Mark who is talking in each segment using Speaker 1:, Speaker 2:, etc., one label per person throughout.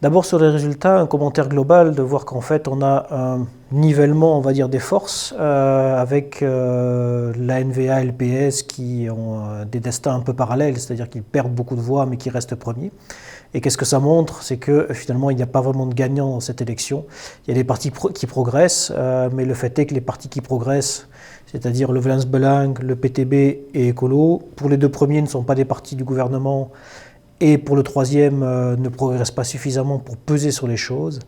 Speaker 1: D'abord sur les résultats, un commentaire global de voir qu'en fait on a un nivellement, on va dire, des forces avec la NVA et le PS qui ont des destins un peu parallèles, c'est-à-dire qu'ils perdent beaucoup de voix mais qui restent premiers. Et qu'est-ce que ça montre? C'est que finalement il n'y a pas vraiment de gagnant dans cette élection. Il y a des partis qui progressent, mais le fait est que les partis qui progressent, c'est-à-dire le Vlaams Belang, le PTB et Écolo, pour les deux premiers ne sont pas des partis du gouvernement, et pour le troisième ne progresse pas suffisamment pour peser sur les choses.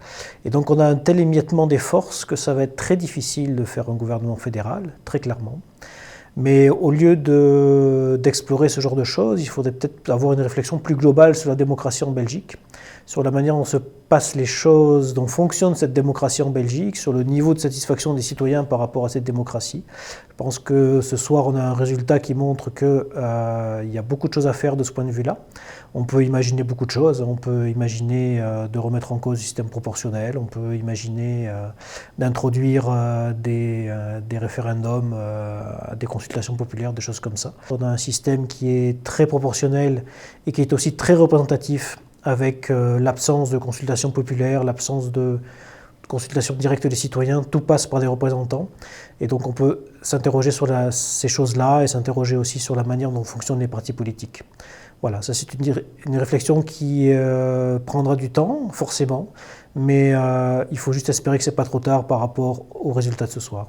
Speaker 1: Et donc on a un tel émiettement des forces que ça va être très difficile de faire un gouvernement fédéral, très clairement. Mais au lieu d'explorer ce genre de choses, il faudrait peut-être avoir une réflexion plus globale sur la démocratie en Belgique, sur la manière dont se passent les choses, dont fonctionne cette démocratie en Belgique, sur le niveau de satisfaction des citoyens par rapport à cette démocratie. Je pense que ce soir, on a un résultat qui montre qu'il y a beaucoup de choses à faire de ce point de vue-là. On peut imaginer beaucoup de choses. On peut imaginer de remettre en cause le système proportionnel. On peut imaginer d'introduire des référendums, des consultations populaires, des choses comme ça. On a un système qui est très proportionnel et qui est aussi très représentatif, avec l'absence de consultation populaire, l'absence de consultation directe des citoyens, tout passe par des représentants. Et donc on peut s'interroger sur ces choses-là et s'interroger aussi sur la manière dont fonctionnent les partis politiques. Voilà, ça c'est une réflexion qui prendra du temps, forcément, mais il faut juste espérer que ce n'est pas trop tard par rapport aux résultats de ce soir.